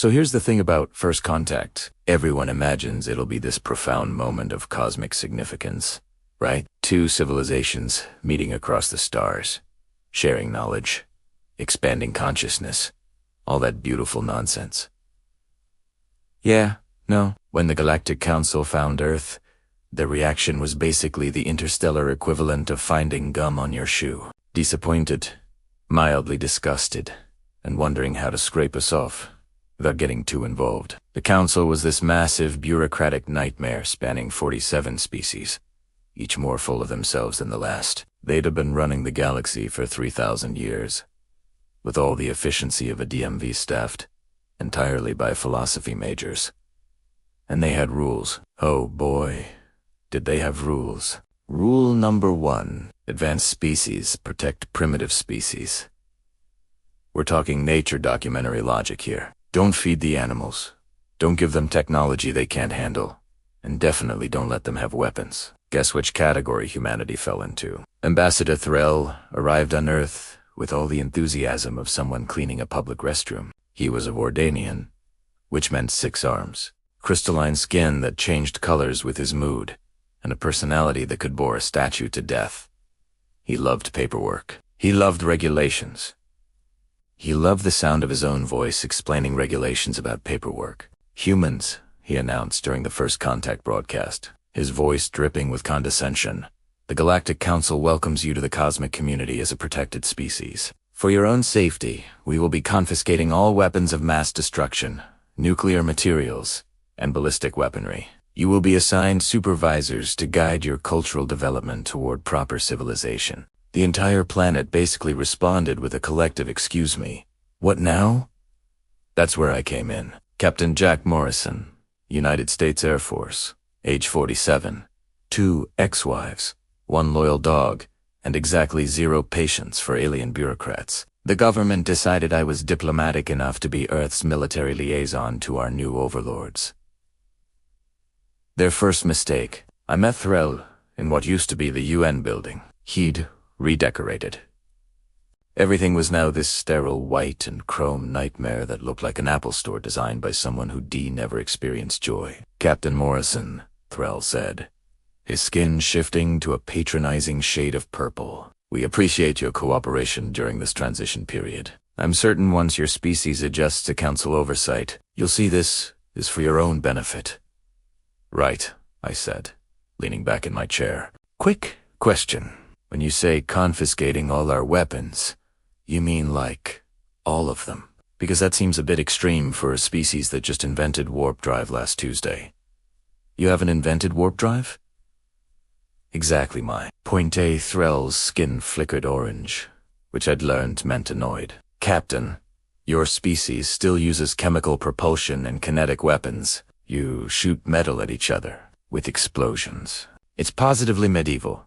So here's the thing about first contact. Everyone imagines it'll be this profound moment of cosmic significance, right? Two civilizations meeting across the stars, sharing knowledge, expanding consciousness, all that beautiful nonsense. Yeah, no. When the Galactic Council found Earth, their reaction was basically the interstellar equivalent of finding gum on your shoe. Disappointed, mildly disgusted, and wondering how to scrape us off without getting too involved. The Council was this massive bureaucratic nightmare spanning 47 species, each more full of themselves than the last. They'd have been running the galaxy for 3,000 years, with all the efficiency of a DMV staffed entirely by philosophy majors. And they had rules. Oh boy, did they have rules. Rule number 1, advanced species protect primitive species. We're talking nature documentary logic here. Don't feed the animals. Don't give them technology they can't handle. And definitely don't let them have weapons. Guess which category humanity fell into? Ambassador Threll arrived on Earth with all the enthusiasm of someone cleaning a public restroom. He was a Vordanian, which meant 6 arms, crystalline skin that changed colors with his mood, and a personality that could bore a statue to death. He loved paperwork. He loved regulations. He loved the sound of his own voice explaining regulations about paperwork. Humans, he announced during the first contact broadcast, his voice dripping with condescension. The Galactic Council welcomes you to the cosmic community as a protected species. For your own safety, we will be confiscating all weapons of mass destruction, nuclear materials, and ballistic weaponry. You will be assigned supervisors to guide your cultural development toward proper civilization. The entire planet basically responded with a collective "excuse me, what now?" That's where I came in. Captain Jack Morrison, United States Air Force, age 47, 2 ex-wives, 1 loyal dog, and exactly 0 patience for alien bureaucrats. The government decided I was diplomatic enough to be Earth's military liaison to our new overlords. Their first mistake. I met Threll in what used to be the UN building. He'd redecorated. Everything was now this sterile white and chrome nightmare that looked like an Apple store designed by someone who never experienced joy. "Captain Morrison," Threll said, his skin shifting to a patronizing shade of purple. "We appreciate your cooperation during this transition period. I'm certain once your species adjusts to Council oversight, you'll see this is for your own benefit." "Right," I said, leaning back in my chair. "Quick question. When you say confiscating all our weapons, you mean like all of them? Because that seems a bit extreme for a species that just invented warp drive last Tuesday." "You haven't invented warp drive?" "Exactly my point." Threll's skin flickered orange, which I'd learned meant annoyed. "Captain, your species still uses chemical propulsion and kinetic weapons. You shoot metal at each other with explosions. It's positively medieval.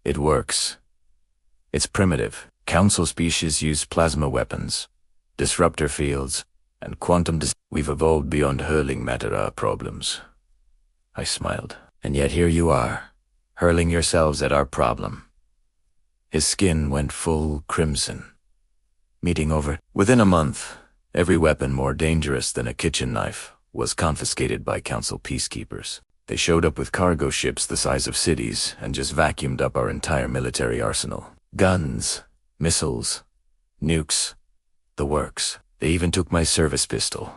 It works. It's primitive. Council species use plasma weapons, disruptor fields, and quantum We've evolved beyond hurling matter our problems." I smiled. "And yet here you are, hurling yourselves at our problem." His skin went full crimson. "Meeting over." Within a month, every weapon more dangerous than a kitchen knife was confiscated by Council peacekeepers. They showed up with cargo ships the size of cities and just vacuumed up our entire military arsenal. Guns, missiles, nukes, the works. They even took my service pistol,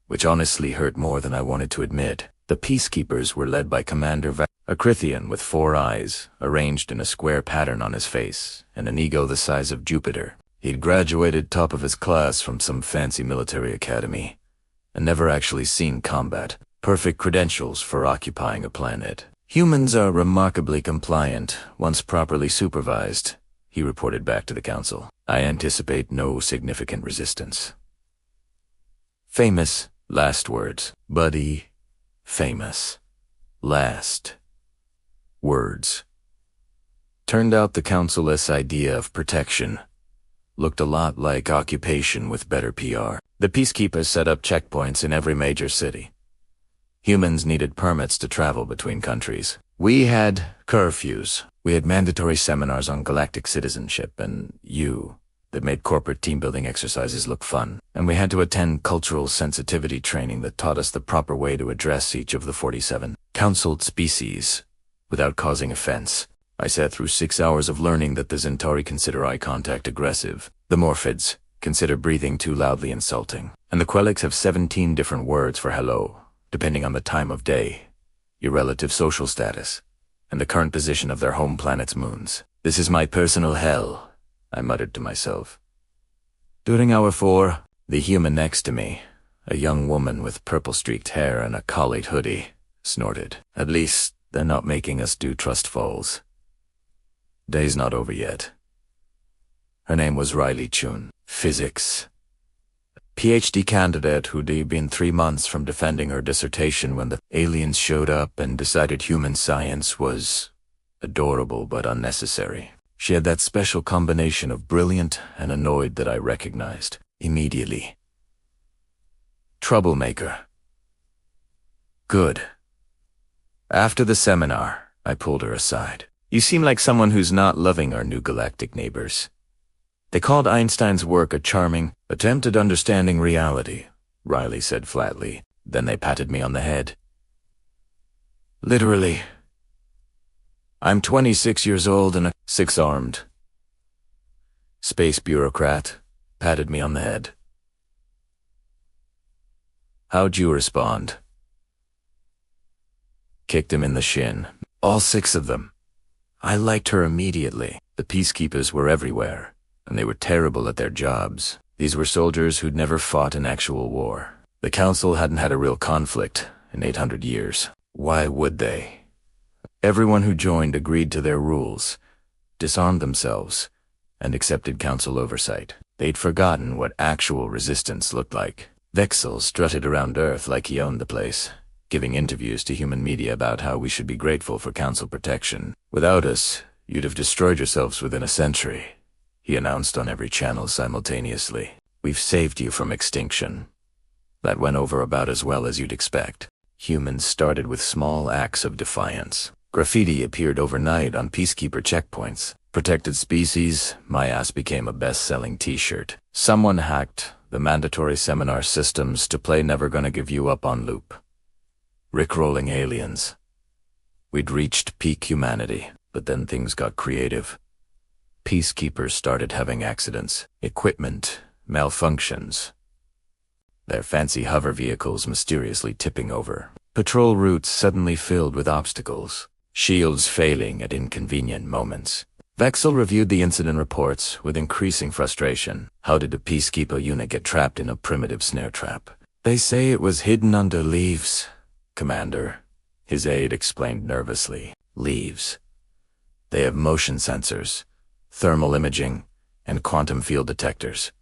which honestly hurt more than I wanted to admit. The peacekeepers were led by Commander a Crithian with 4 eyes, arranged in a square pattern on his face, and an ego the size of Jupiter. He'd graduated top of his class from some fancy military academy, and never actually seen combat. Perfect credentials for occupying a planet. "Humans are remarkably compliant once properly supervised," he reported back to the Council. "I anticipate no significant resistance." Famous last words. Buddy. Famous last words. Turned out the Council's idea of protection looked a lot like occupation with better PR. The peacekeepers set up checkpoints in every major city. Humans needed permits to travel between countries. We had curfews. We had mandatory seminars on galactic citizenship, and you, that made corporate team-building exercises look fun, and we had to attend cultural sensitivity training that taught us the proper way to address each of the 47 counseled species without causing offense. I sat through 6 hours of learning that the Centauri consider eye contact aggressive, the Morphids consider breathing too loudly insulting, and the Quelix have 17 different words for hello, depending on the time of day, your relative social status, and the current position of their home planet's moons. This is my personal hell, I muttered to myself. During hour 4, the human next to me, a young woman with purple-streaked hair and a collate hoodie, snorted. At least, they're not making us do trust falls. Day's not over yet. Her name was Riley Chun, physics. PhD candidate who'd been 3 months from defending her dissertation when the aliens showed up and decided human science was adorable but unnecessary. She had that special combination of brilliant and annoyed that I recognized immediately. Troublemaker. Good. After the seminar, I pulled her aside. You seem like someone who's not loving our new galactic neighbors. They called Einstein's work a charming attempt at understanding reality, Riley said flatly. Then they patted me on the head. Literally. I'm 26 years old and a six-armed space bureaucrat patted me on the head. How'd you respond? Kicked him in the shin. All 6 of them. I liked her immediately. The Peacekeepers were everywhere, and they were terrible at their jobs. These were soldiers who'd never fought an actual war. The Council hadn't had a real conflict in 800 years. Why would they? Everyone who joined agreed to their rules, disarmed themselves, and accepted Council oversight. They'd forgotten what actual resistance looked like. Vexel strutted around Earth like he owned the place, giving interviews to human media about how we should be grateful for Council protection. Without us, you'd have destroyed yourselves within a century, he announced on every channel simultaneously. We've saved you from extinction. That went over about as well as you'd expect. Humans started with small acts of defiance. Graffiti appeared overnight on Peacekeeper checkpoints. Protected species, my ass became a best-selling t-shirt. Someone hacked the mandatory seminar systems to play Never Gonna Give You Up on loop. Rickrolling aliens. We'd reached peak humanity, but then things got creative. Peacekeepers started having accidents, equipment malfunctions, their fancy hover vehicles mysteriously tipping over, patrol routes suddenly filled with obstacles, shields failing at inconvenient moments. Vexel reviewed the incident reports with increasing frustration. How did a Peacekeeper unit get trapped in a primitive snare trap? They say it was hidden under leaves, Commander, his aide explained nervously. Leaves. They have motion sensors, thermal imaging, and quantum field detectors.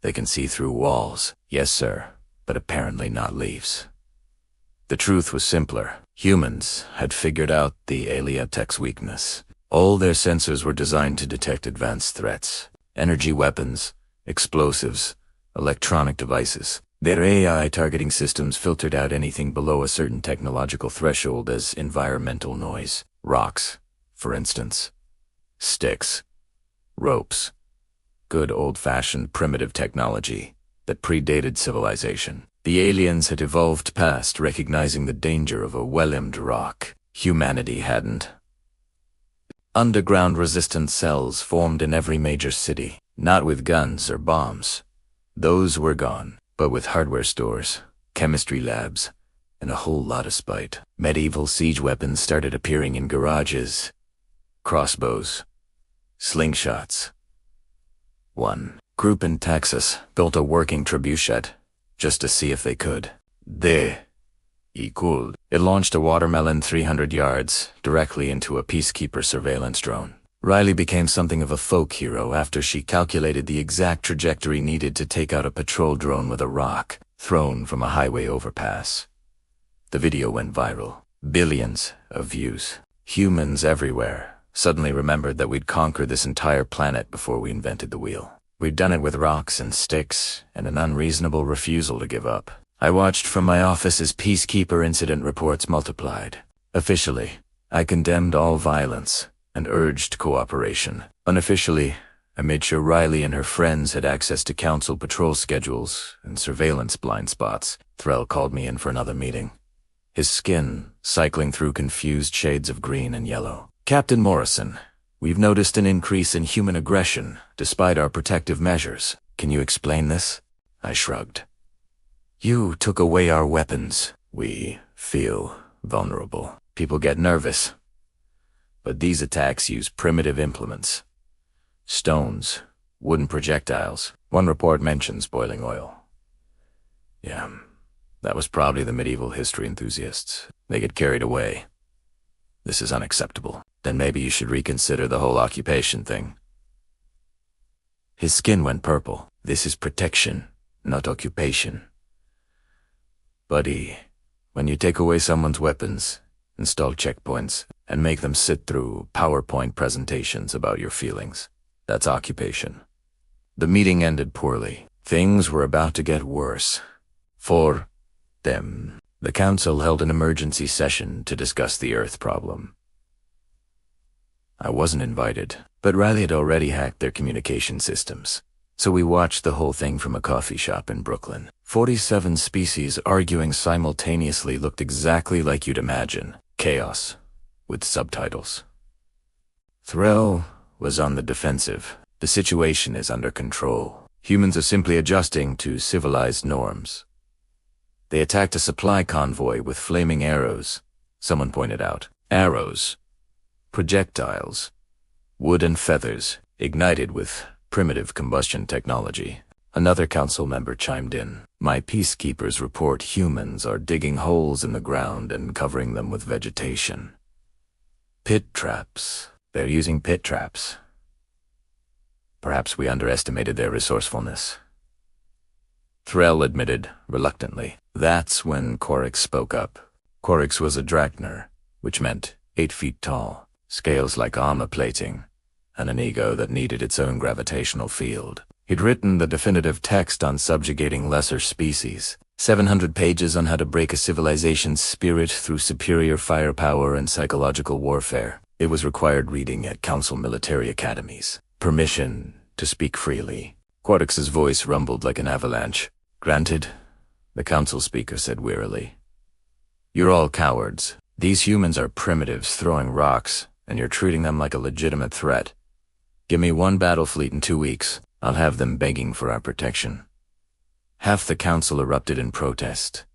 They can see through walls. Yes, sir, but apparently not leaves. The truth was simpler. Humans had figured out the Alia tech's weakness. All their sensors were designed to detect advanced threats. Energy weapons, explosives, electronic devices. Their AI targeting systems filtered out anything below a certain technological threshold as environmental noise. Rocks, for instance. Sticks. Ropes. Good old-fashioned primitive technology that predated civilization. The aliens had evolved past recognizing the danger of a well-aimed rock. Humanity hadn't. Underground resistance cells formed in every major city, not with guns or bombs. Those were gone, but with hardware stores, chemistry labs, and a whole lot of spite. Medieval siege weapons started appearing in garages. Crossbows. Slingshots. One group in Texas built a working trebuchet just to see if they could. It launched a watermelon 300 yards directly into a Peacekeeper surveillance drone. Riley became something of a folk hero after she calculated the exact trajectory needed to take out a patrol drone with a rock thrown from a highway overpass. The video went viral. Billions of views. Humans everywhere suddenly remembered that we'd conquered this entire planet before we invented the wheel. We'd done it with rocks and sticks and an unreasonable refusal to give up. I watched from my office as Peacekeeper incident reports multiplied. Officially, I condemned all violence and urged cooperation. Unofficially, I made sure Riley and her friends had access to council patrol schedules and surveillance blind spots. Threll called me in for another meeting, his skin cycling through confused shades of green and yellow. "Captain Morrison, we've noticed an increase in human aggression despite our protective measures. Can you explain this?" I shrugged. "You took away our weapons. We feel vulnerable. People get nervous. But these attacks use primitive implements. Stones, wooden projectiles. One report mentions boiling oil. Yeah, that was probably the medieval history enthusiasts. They get carried away. This is unacceptable. Then maybe you should reconsider the whole occupation thing." His skin went purple. "This is protection, not occupation. Buddy, when you take away someone's weapons, install checkpoints, and make them sit through PowerPoint presentations about your feelings, that's occupation." The meeting ended poorly. Things were about to get worse. For them. The council held an emergency session to discuss the Earth problem. I wasn't invited, but Riley had already hacked their communication systems. So we watched the whole thing from a coffee shop in Brooklyn. 47 species arguing simultaneously looked exactly like you'd imagine. Chaos, with subtitles. Threll was on the defensive. The situation is under control. Humans are simply adjusting to civilized norms. They attacked a supply convoy with flaming arrows. Someone pointed out. Arrows. Projectiles. Wood and feathers, ignited with primitive combustion technology. Another council member chimed in. "My peacekeepers report humans are digging holes in the ground and covering them with vegetation. Pit traps. They're using pit traps. Perhaps we underestimated their resourcefulness." Threll admitted, reluctantly. That's when Quorix spoke up. Quorix was a Drachner, which meant 8 feet tall, scales like armor plating, and an ego that needed its own gravitational field. He'd written the definitive text on subjugating lesser species, 700 pages on how to break a civilization's spirit through superior firepower and psychological warfare. It was required reading at council military academies. Permission to speak freely. Quorix's voice rumbled like an avalanche. "Granted," the council speaker said wearily. "You're all cowards. These humans are primitives throwing rocks, and you're treating them like a legitimate threat. Give me one battle fleet in 2 weeks. I'll have them begging for our protection." Half the council erupted in protest.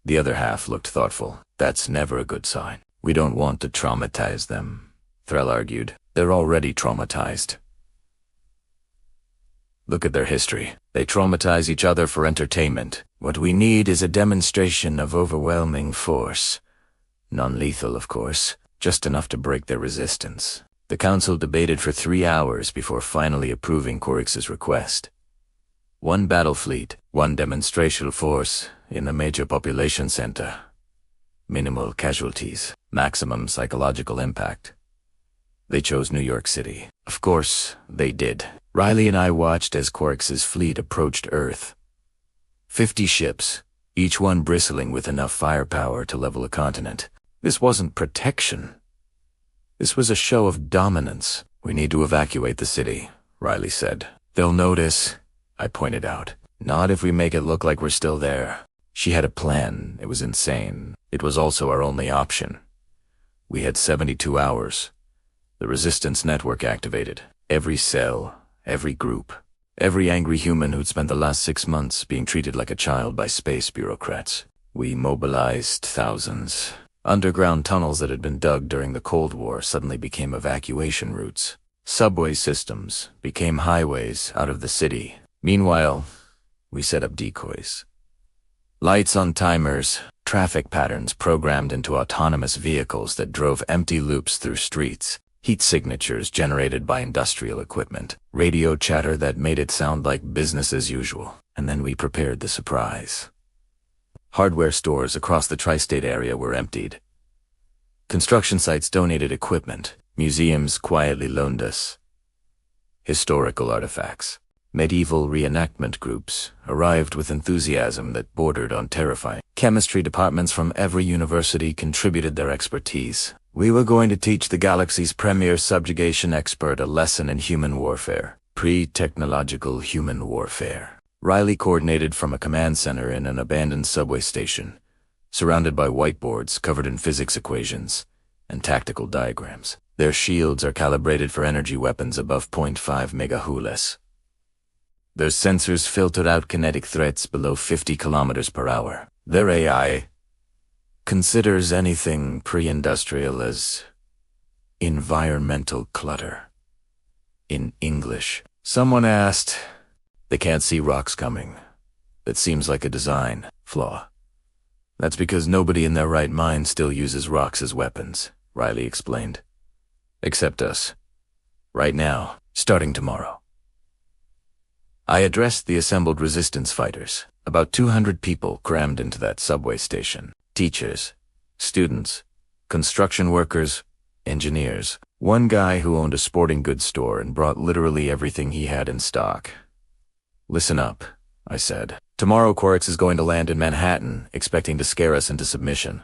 The other half looked thoughtful. "That's never a good sign. We don't want to traumatize them," Threll argued. "They're already traumatized. Look at their history. They traumatize each other for entertainment. What we need is a demonstration of overwhelming force. Non-lethal, of course, just enough to break their resistance." The council debated for 3 hours before finally approving Quorix's request. 1 battle fleet, 1 demonstrational force in a major population center. Minimal casualties, maximum psychological impact. They chose New York City. Of course, they did. Riley and I watched as Quorix's fleet approached Earth. 50 ships, each one bristling with enough firepower to level a continent. This wasn't protection. This was a show of dominance. "We need to evacuate the city," Riley said. "They'll notice," I pointed out. "Not if we make it look like we're still there." She had a plan. It was insane. It was also our only option. We had 72 hours. The resistance network activated. Every cell, every group, every angry human who'd spent the last 6 months being treated like a child by space bureaucrats. We mobilized thousands. Underground tunnels that had been dug during the Cold War suddenly became evacuation routes. Subway systems became highways out of the city. Meanwhile, we set up decoys. Lights on timers, traffic patterns programmed into autonomous vehicles that drove empty loops through streets, heat signatures generated by industrial equipment, radio chatter that made it sound like business as usual. And then we prepared the surprise. Hardware stores across the tri-state area were emptied. Construction sites donated equipment. Museums quietly loaned us historical artifacts. Medieval reenactment groups arrived with enthusiasm that bordered on terrifying. Chemistry departments from every university contributed their expertise. We were going to teach the galaxy's premier subjugation expert a lesson in human warfare. Pre-technological human warfare. Riley coordinated from a command center in an abandoned subway station, surrounded by whiteboards covered in physics equations and tactical diagrams. Their shields are calibrated for energy weapons above 0.5 megajoules. Their sensors filter out kinetic threats below 50 kilometers per hour. Their AI considers anything pre-industrial as environmental clutter. In English, someone asked, "They can't see rocks coming. That seems like a design flaw." "That's because nobody in their right mind still uses rocks as weapons," Riley explained. "Except us. Right now, starting tomorrow." I addressed the assembled resistance fighters, about 200 people crammed into that subway station. Teachers, students, construction workers, engineers. One guy who owned a sporting goods store and brought literally everything he had in stock. "Listen up," I said. "Tomorrow Quarix is going to land in Manhattan, expecting to scare us into submission.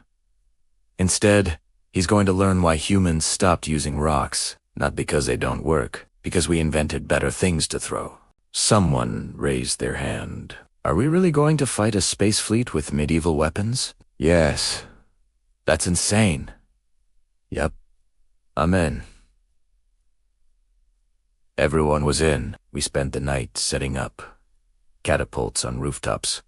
Instead, he's going to learn why humans stopped using rocks, not because they don't work, because we invented better things to throw." Someone raised their hand. "Are we really going to fight a space fleet with medieval weapons?" "Yes. That's insane." "Yep. I'm in." Everyone was in. We spent the night setting up. Catapults on rooftops,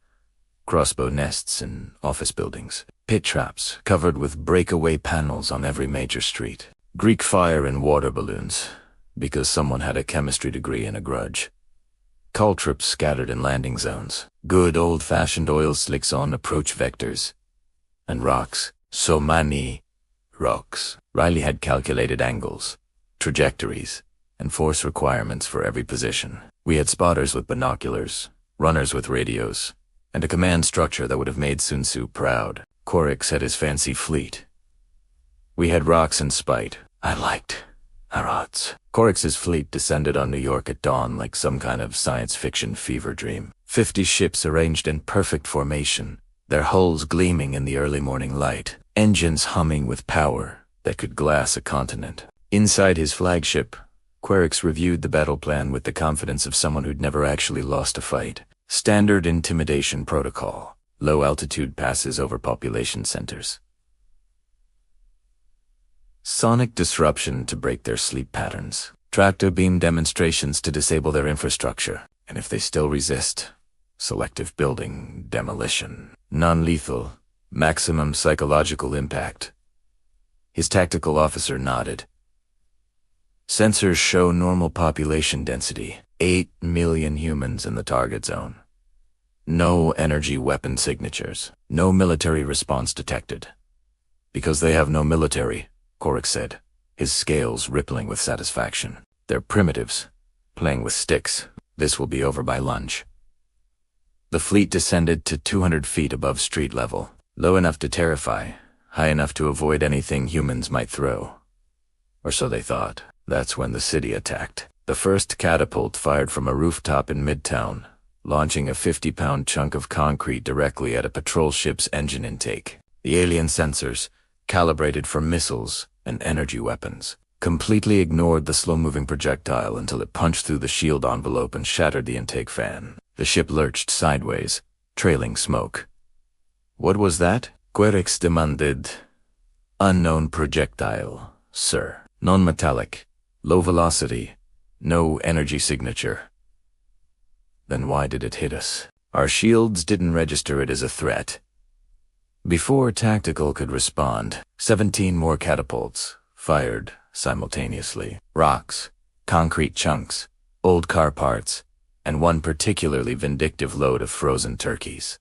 crossbow nests in office buildings, pit traps covered with breakaway panels on every major street, Greek fire in water balloons, because someone had a chemistry degree and a grudge. Caltrips scattered in landing zones, good old-fashioned oil slicks on approach vectors, and rocks. So many rocks. Riley had calculated angles, trajectories, and force requirements for every position. We had spotters with binoculars, runners with radios, and a command structure that would have made Sun Tzu proud. Quarix had his fancy fleet. We had rocks and spite. I liked our odds. Quarix's fleet descended on New York at dawn like some kind of science fiction fever dream. 50 ships arranged in perfect formation, their hulls gleaming in the early morning light, engines humming with power that could glass a continent. Inside his flagship, Quarix reviewed the battle plan with the confidence of someone who'd never actually lost a fight. Standard intimidation protocol. Low-altitude passes over population centers. Sonic disruption to break their sleep patterns. Tractor beam demonstrations to disable their infrastructure. And if they still resist, selective building demolition. Non-lethal, maximum psychological impact. His tactical officer nodded. Sensors show normal population density. 8 million humans in the target zone. No energy weapon signatures. No military response detected. Because they have no military, Quarix said, his scales rippling with satisfaction. They're primitives, playing with sticks. This will be over by lunch. The fleet descended to 200 feet above street level, low enough to terrify, high enough to avoid anything humans might throw. Or so they thought. That's when the city attacked. The first catapult fired from a rooftop in Midtown, launching a 50-pound chunk of concrete directly at a patrol ship's engine intake. The alien sensors, calibrated for missiles and energy weapons, completely ignored the slow-moving projectile until it punched through the shield envelope and shattered the intake fan. The ship lurched sideways, trailing smoke. "What was that?" Quarix demanded. "Unknown projectile, sir. Non-metallic, low velocity, no energy signature." "Then why did it hit us?" "Our shields didn't register it as a threat." Before Tactical could respond, 17 more catapults fired simultaneously. Rocks, concrete chunks, old car parts, and one particularly vindictive load of frozen turkeys.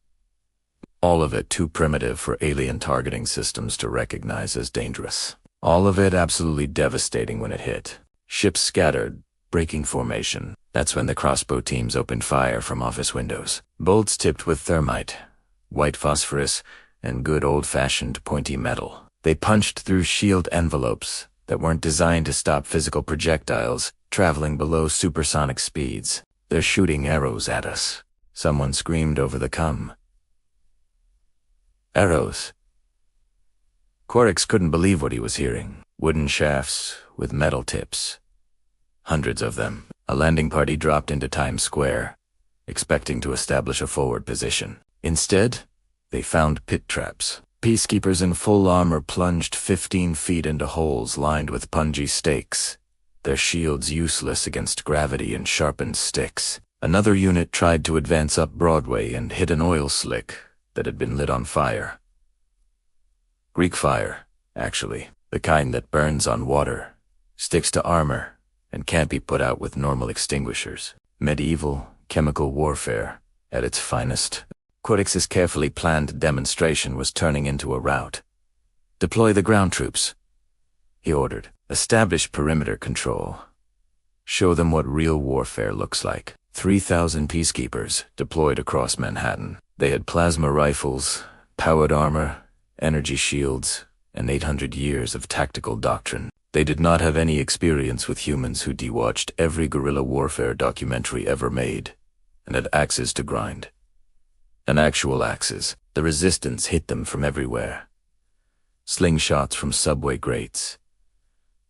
All of it too primitive for alien targeting systems to recognize as dangerous. All of it absolutely devastating when it hit. Ships scattered, breaking formation. That's when the crossbow teams opened fire from office windows. Bolts tipped with thermite, white phosphorus, and good old-fashioned pointy metal. They punched through shield envelopes that weren't designed to stop physical projectiles traveling below supersonic speeds. They're shooting arrows at us. Someone screamed over the cum. Arrows. Quarix couldn't believe what he was hearing. Wooden shafts with metal tips. Hundreds of them. A landing party dropped into Times Square, expecting to establish a forward position. Instead, they found pit traps. Peacekeepers in full armor plunged 15 feet into holes lined with pungy stakes, their shields useless against gravity and sharpened sticks. Another unit tried to advance up Broadway and hit an oil slick that had been lit on fire. Greek fire, actually, the kind that burns on water, sticks to armor, and can't be put out with normal extinguishers. Medieval chemical warfare at its finest. Quarix's carefully planned demonstration was turning into a rout. "Deploy the ground troops," he ordered. "Establish perimeter control. Show them what real warfare looks like." 3,000 peacekeepers deployed across Manhattan. They had plasma rifles, powered armor, energy shields, and 800 years of tactical doctrine. They did not have any experience with humans who de-watched every guerrilla warfare documentary ever made, and had axes to grind. And actual axes. The resistance hit them from everywhere. Slingshots from subway grates.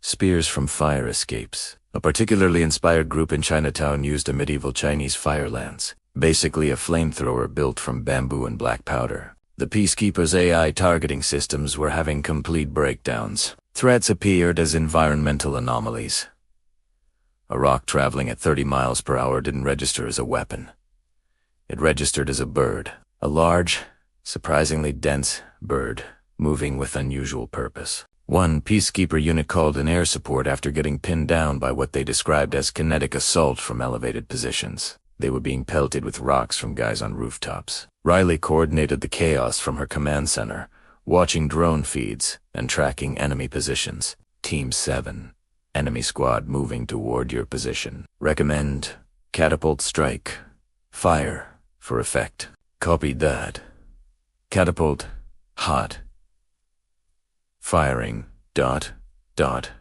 Spears from fire escapes. A particularly inspired group in Chinatown used a medieval Chinese fire lance, basically a flamethrower built from bamboo and black powder. The Peacekeepers' AI targeting systems were having complete breakdowns. Threats appeared as environmental anomalies. A rock traveling at 30 miles per hour didn't register as a weapon. It registered as a bird, a large, surprisingly dense bird, moving with unusual purpose. One Peacekeeper unit called in air support after getting pinned down by what they described as kinetic assault from elevated positions. They were being pelted with rocks from guys on rooftops. Riley coordinated the chaos from her command center, watching drone feeds and tracking enemy positions. Team 7. Enemy squad moving toward your position. Recommend catapult strike. Fire for effect. Copied that. Catapult. Hot. Firing. ... Direct.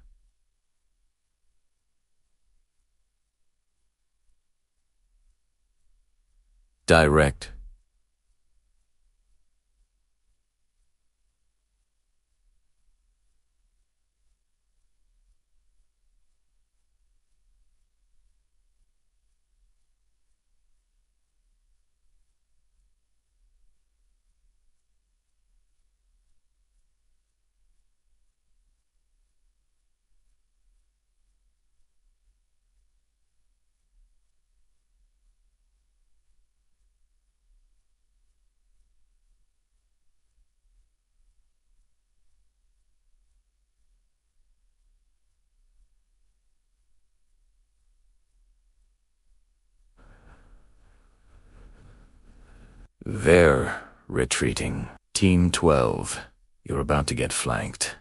They're retreating. Team 12, you're about to get flanked.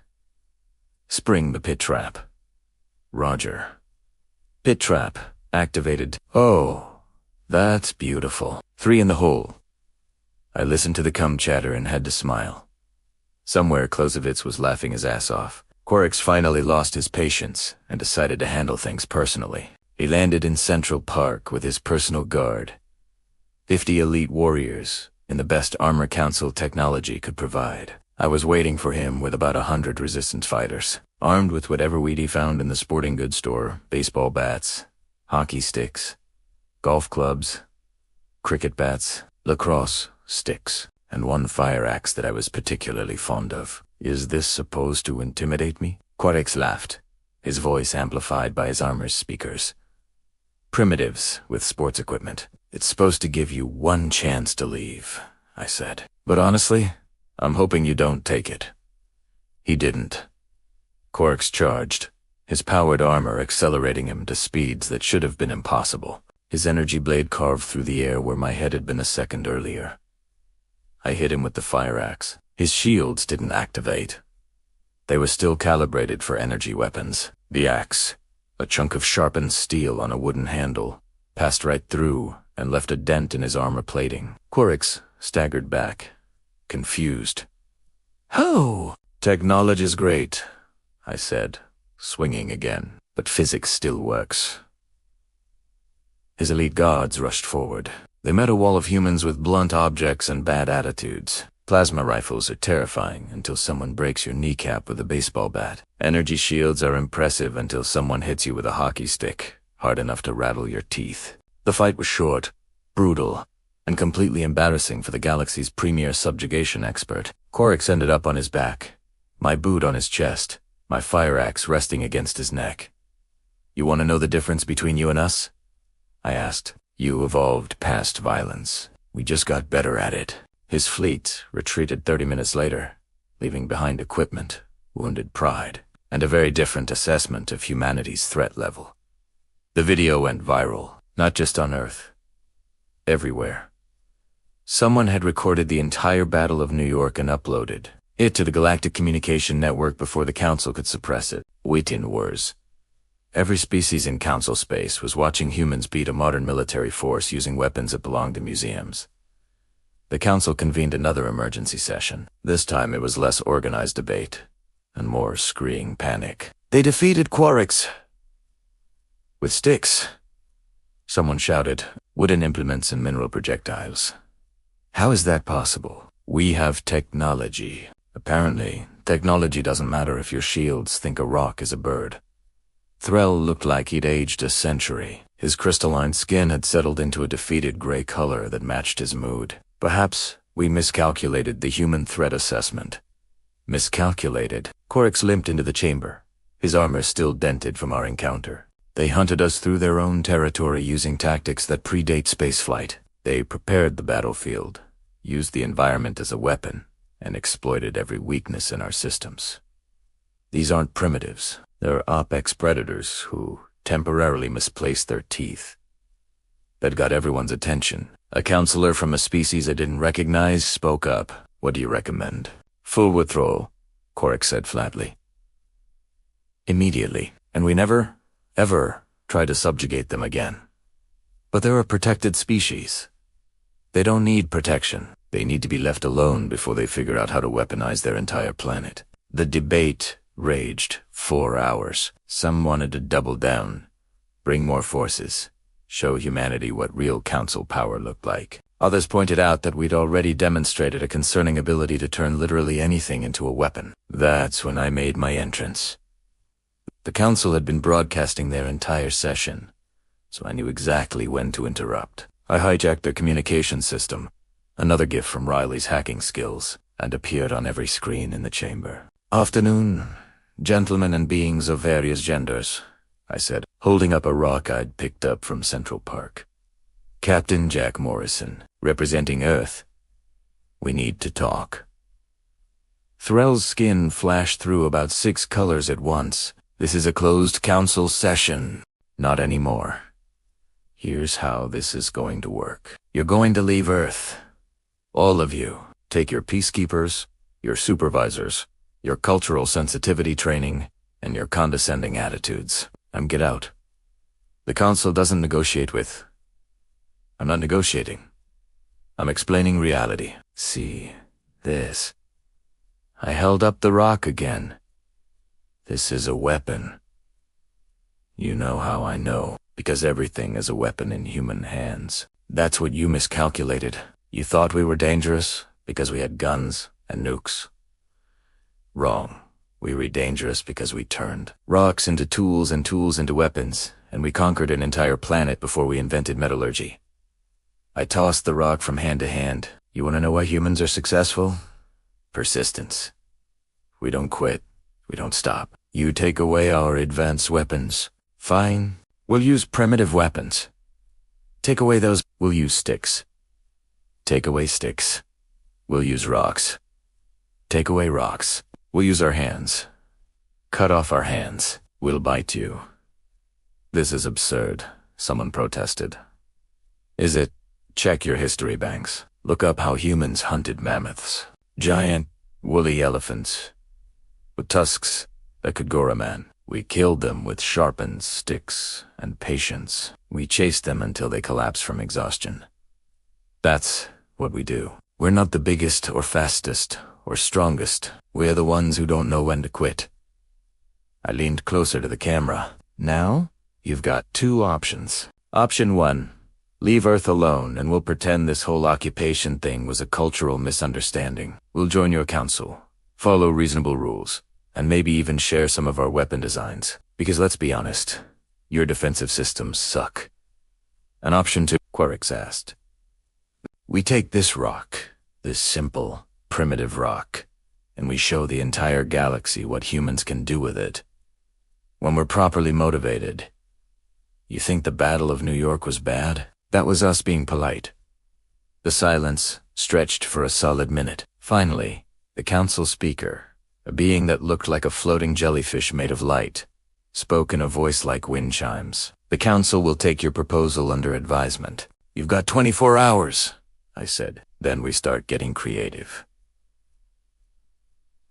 Spring the pit trap. Roger. Pit trap activated. Oh, that's beautiful. 3 in the hole. I listened to the cum chatter and had to smile. Somewhere Clausewitz was laughing his ass off. Quarix finally lost his patience and decided to handle things personally. He landed in Central Park with his personal guard. 50 elite warriors in the best armor council technology could provide. I was waiting for him with about 100 resistance fighters, armed with whatever weed he found in the sporting goods store: baseball bats, hockey sticks, golf clubs, cricket bats, lacrosse sticks, and one fire axe that I was particularly fond of. Is this supposed to intimidate me? Quarix laughed, his voice amplified by his armor's speakers. Primitives with sports equipment. It's supposed to give you one chance to leave, I said. But honestly, I'm hoping you don't take it. He didn't. Quarix charged, his powered armor accelerating him to speeds that should have been impossible. His energy blade carved through the air where my head had been a second earlier. I hit him with the fire axe. His shields didn't activate. They were still calibrated for energy weapons. The axe, a chunk of sharpened steel on a wooden handle, passed right through and left a dent in his armor plating. Quarix staggered back, confused. "Ho! Technology's great," I said, swinging again, "but physics still works." His elite guards rushed forward. They met a wall of humans with blunt objects and bad attitudes. Plasma rifles are terrifying until someone breaks your kneecap with a baseball bat. Energy shields are impressive until someone hits you with a hockey stick, hard enough to rattle your teeth. The fight was short, brutal, and completely embarrassing for the galaxy's premier subjugation expert. Quorix ended up on his back, my boot on his chest, my fire axe resting against his neck. "You want to know the difference between you and us?" I asked. "You evolved past violence. We just got better at it." His fleet retreated 30 minutes later, leaving behind equipment, wounded pride, and a very different assessment of humanity's threat level. The video went viral, not just on Earth. Everywhere. Someone had recorded the entire Battle of New York and uploaded it to the Galactic Communication Network before the Council could suppress it. Waiting wars. Every species in Council space was watching humans beat a modern military force using weapons that belonged to museums. The Council convened another emergency session. This time it was less organized debate and more screeing panic. "They defeated Quorix with sticks," someone shouted. "Wooden implements and mineral projectiles. How is that possible? We have technology." Apparently, technology doesn't matter if your shields think a rock is a bird. Threll looked like he'd aged a century. His crystalline skin had settled into a defeated gray color that matched his mood. Perhaps we miscalculated the human threat assessment. Miscalculated. Quorix limped into the chamber, his armor still dented from our encounter. They hunted us through their own territory using tactics that predate spaceflight. They prepared the battlefield, used the environment as a weapon, and exploited every weakness in our systems. These aren't primitives. They're apex predators who temporarily misplaced their teeth. That got everyone's attention. A counselor from a species I didn't recognize spoke up. "What do you recommend?" "Full withdrawal," Quorix said flatly. "Immediately. And we never, ever try to subjugate them again." "But they're a protected species. They don't need protection. They need to be left alone before they figure out how to weaponize their entire planet." The debate raged 4 hours. Some wanted to double down, bring more forces, show humanity what real council power looked like. Others pointed out that we'd already demonstrated a concerning ability to turn literally anything into a weapon. That's when I made my entrance. The council had been broadcasting their entire session, so I knew exactly when to interrupt. I hijacked their communication system, another gift from Riley's hacking skills, and appeared on every screen in the chamber. "Afternoon, gentlemen and beings of various genders," I said, holding up a rock I'd picked up from Central Park. "Captain Jack Morrison, representing Earth. We need to talk." Threll's skin flashed through about 6 colors at once. "This is a closed council session." "Not anymore. Here's how this is going to work. You're going to leave Earth. All of you. Take your peacekeepers, your supervisors, your cultural sensitivity training, and your condescending attitudes. Get out. The council doesn't negotiate with. I'm not negotiating. I'm explaining reality. See this." I held up the rock again. "This is a weapon. You know how I know, because everything is a weapon in human hands. That's what you miscalculated. You thought we were dangerous because we had guns and nukes. Wrong. We were dangerous because we turned rocks into tools and tools into weapons, and we conquered an entire planet before we invented metallurgy. I tossed the rock from hand to hand. You want to know why humans are successful? Persistence. We don't quit. We don't stop. You take away our advanced weapons. Fine. We'll use primitive weapons. Take away those. We'll use sticks. Take away sticks. We'll use rocks. Take away rocks. We'll use our hands. Cut off our hands. We'll bite you. This is absurd, someone protested. Is it? Check your history banks. Look up how humans hunted mammoths. Giant, woolly elephants with tusks that could gore a man. We killed them with sharpened sticks and patience. We chased them until they collapsed from exhaustion. That's what we do. We're not the biggest or fastest or strongest. We're the ones who don't know when to quit. I leaned closer to the camera. Now, you've got 2 options. Option 1. Leave Earth alone and we'll pretend this whole occupation thing was a cultural misunderstanding. We'll join your council, follow reasonable rules, and maybe even share some of our weapon designs. Because let's be honest, your defensive systems suck. And option 2, Querix asked. We take this rock, this simple, primitive rock, and we show the entire galaxy what humans can do with it. When we're properly motivated. You think the Battle of New York was bad? That was us being polite. The silence stretched for a solid minute. Finally, the council speaker, a being that looked like a floating jellyfish made of light, spoke in a voice like wind chimes. The council will take your proposal under advisement. You've got 24 hours, I said. Then we start getting creative.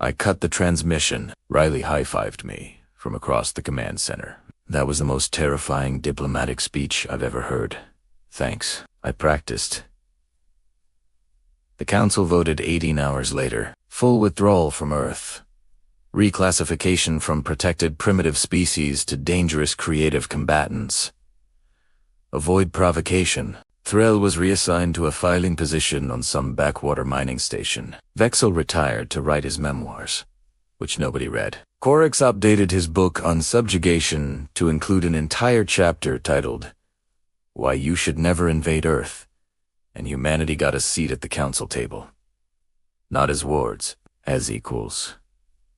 I cut the transmission. Riley high-fived me from across the command center. That was the most terrifying diplomatic speech I've ever heard. Thanks. I practiced. The council voted 18 hours later. Full withdrawal from Earth. Reclassification from protected primitive species to dangerous creative combatants. Avoid provocation. Threll was reassigned to a filing position on some backwater mining station. Vexel retired to write his memoirs, which nobody read. Querix updated his book on subjugation to include an entire chapter titled, Why You Should Never Invade Earth, and humanity got a seat at the council table. Not as wards, as equals.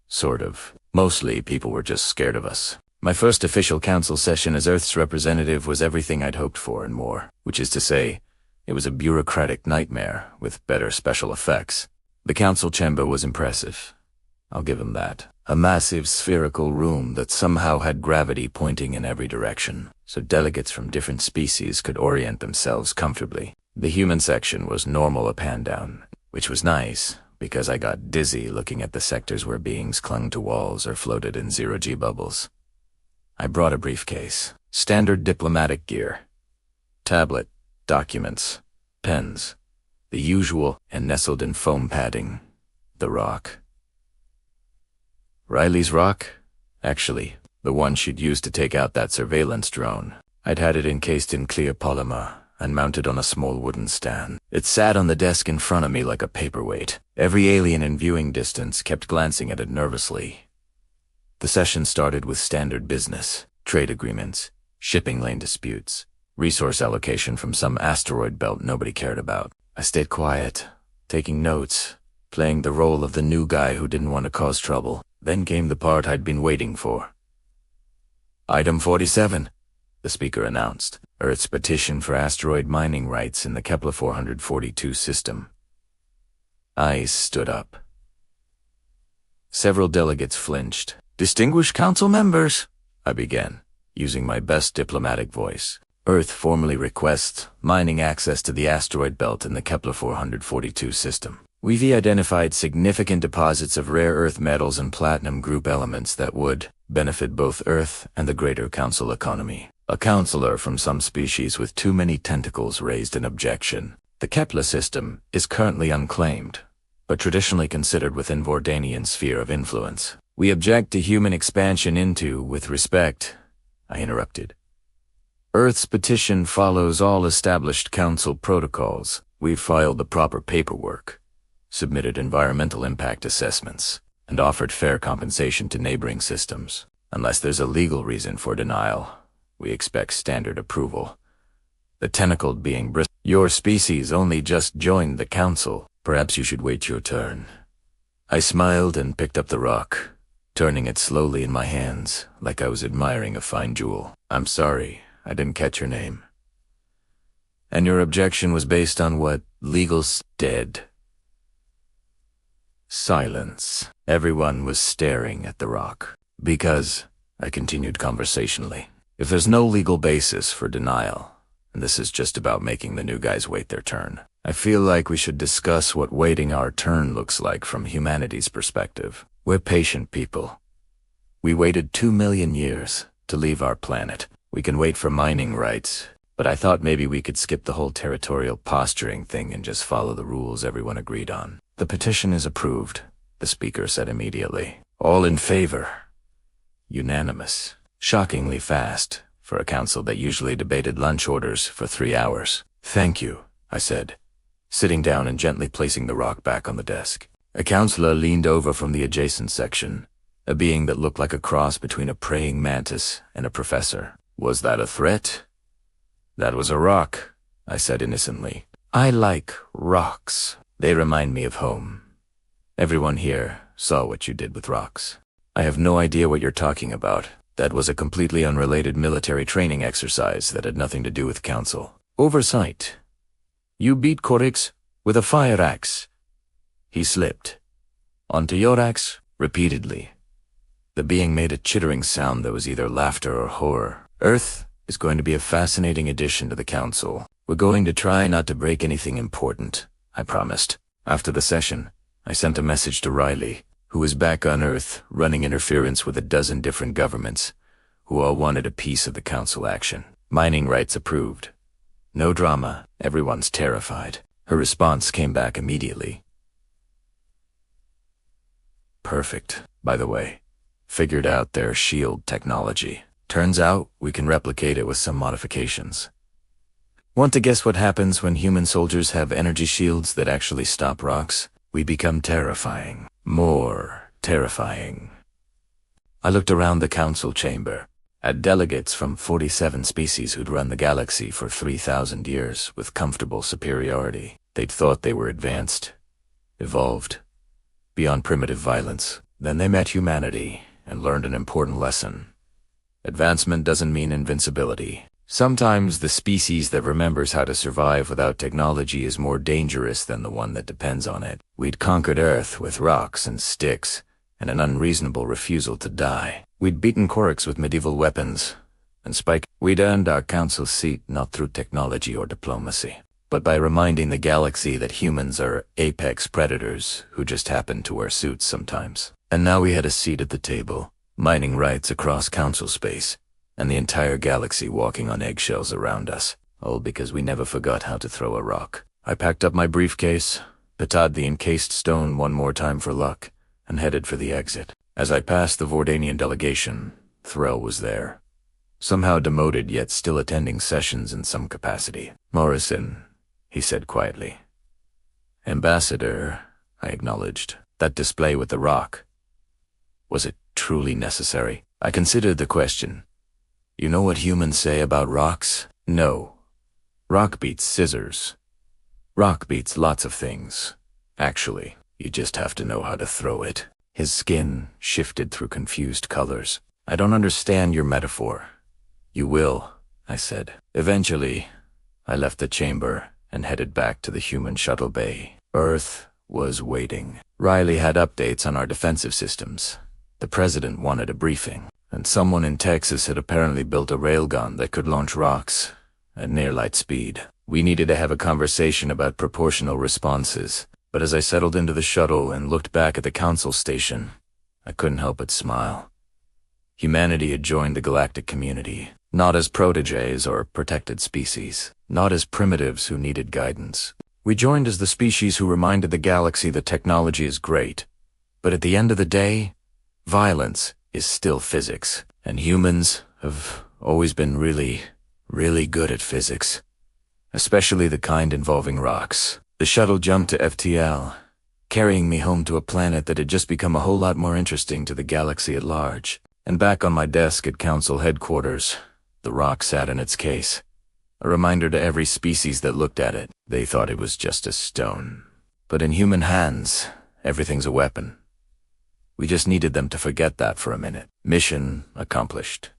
Sort of. Mostly, people were just scared of us. My first official council session as Earth's representative was everything I'd hoped for and more, which is to say, it was a bureaucratic nightmare with better special effects. The council chamber was impressive. I'll give him that. A massive spherical room that somehow had gravity pointing in every direction, so delegates from different species could orient themselves comfortably. The human section was normal up and down, which was nice, because I got dizzy looking at the sectors where beings clung to walls or floated in zero-G bubbles. I brought a briefcase, standard diplomatic gear, tablet, documents, pens, the usual, and nestled in foam padding, the rock. Riley's rock? Actually, the one she'd used to take out that surveillance drone. I'd had it encased in clear polymer and mounted on a small wooden stand. It sat on the desk in front of me like a paperweight. Every alien in viewing distance kept glancing at it nervously. The session started with standard business, trade agreements, shipping lane disputes, resource allocation from some asteroid belt nobody cared about. I stayed quiet, taking notes, playing the role of the new guy who didn't want to cause trouble. Then came the part I'd been waiting for. Item 47, the speaker announced. Earth's petition for asteroid mining rights in the Kepler 442 system. Eyes stood up. Several delegates flinched. Distinguished council members, I began, using my best diplomatic voice. Earth formally requests mining access to the asteroid belt in the Kepler 442 system. We've identified significant deposits of rare earth metals and platinum group elements that would benefit both Earth and the greater council economy. A counselor from some species with too many tentacles raised an objection. The Kepler system is currently unclaimed, but traditionally considered within Vordanian sphere of influence. We object to human expansion into, with respect, I interrupted. Earth's petition follows all established council protocols. We've filed the proper paperwork, submitted environmental impact assessments, and offered fair compensation to neighboring systems. Unless there's a legal reason for denial, we expect standard approval. The tentacled being bristled. Your species only just joined the council. Perhaps you should wait your turn. I smiled and picked up the rock, turning it slowly in my hands, like I was admiring a fine jewel. I'm sorry, I didn't catch your name. And your objection was based on what? Legal dead. Silence. Everyone was staring at the rock. Because, I continued conversationally, if there's no legal basis for denial, and this is just about making the new guys wait their turn, I feel like we should discuss what waiting our turn looks like from humanity's perspective. We're patient people. We waited 2 million years to leave our planet. We can wait for mining rights, but I thought maybe we could skip the whole territorial posturing thing and just follow the rules everyone agreed on. The petition is approved, the speaker said immediately. All in favor. Unanimous. Shockingly fast, for a council that usually debated lunch orders for 3 hours. "Thank you," I said, sitting down and gently placing the rock back on the desk. A counselor leaned over from the adjacent section, a being that looked like a cross between a praying mantis and a professor. "Was that a threat?" "That was a rock," I said innocently. "I like rocks. They remind me of home. Everyone here saw what you did with rocks." "I have no idea what you're talking about. That was a completely unrelated military training exercise that had nothing to do with council." "Oversight. You beat Korix with a fire axe." He slipped. "Onto your axe?" repeatedly. The being made a chittering sound that was either laughter or horror. "Earth is going to be a fascinating addition to the council. We're going to try not to break anything important," I promised. After the session, I sent a message to Riley, who was back on Earth running interference with a dozen different governments, who all wanted a piece of the council action. Mining rights approved. No drama, everyone's terrified. Her response came back immediately. "Perfect, by the way. Figured out their shield technology. Turns out we can replicate it with some modifications." "Want to guess what happens when human soldiers have energy shields that actually stop rocks? We become terrifying. More terrifying." I looked around the council chamber, at delegates from 47 species who'd run the galaxy for 3,000 years with comfortable superiority. They'd thought they were advanced, evolved, beyond primitive violence. Then they met humanity and learned an important lesson. Advancement doesn't mean invincibility. Sometimes the species that remembers how to survive without technology is more dangerous than the one that depends on it. We'd conquered Earth with rocks and sticks, and an unreasonable refusal to die. We'd beaten Korix with medieval weapons, and we'd earned our council seat not through technology or diplomacy, but by reminding the galaxy that humans are apex predators who just happen to wear suits sometimes. And now we had a seat at the table, mining rights across council space, and the entire galaxy walking on eggshells around us, all because we never forgot how to throw a rock. I packed up my briefcase, petad the encased stone one more time for luck, and headed for the exit. As I passed the Vordanian delegation, Threll was there, somehow demoted yet still attending sessions in some capacity. "Morrison," he said quietly. "Ambassador," I acknowledged. "That display with the rock. Was it truly necessary?" I considered the question. "You know what humans say about rocks?" "No. Rock beats scissors. Rock beats lots of things. Actually, you just have to know how to throw it." His skin shifted through confused colors. "I don't understand your metaphor." "You will," I said. Eventually, I left the chamber and headed back to the human shuttle bay. Earth was waiting. Riley had updates on our defensive systems. The president wanted a briefing, and someone in Texas had apparently built a railgun that could launch rocks at near light speed. We needed to have a conversation about proportional responses, but as I settled into the shuttle and looked back at the council station, I couldn't help but smile. Humanity had joined the galactic community, not as proteges or protected species, not as primitives who needed guidance. We joined as the species who reminded the galaxy that technology is great, but at the end of the day, violence is still physics, and humans have always been really, really good at physics, especially the kind involving rocks. The shuttle jumped to FTL, carrying me home to a planet that had just become a whole lot more interesting to the galaxy at large. And back on my desk at council headquarters, the rock sat in its case, a reminder to every species that looked at it. They thought it was just a stone. But in human hands, everything's a weapon. We just needed them to forget that for a minute. Mission accomplished.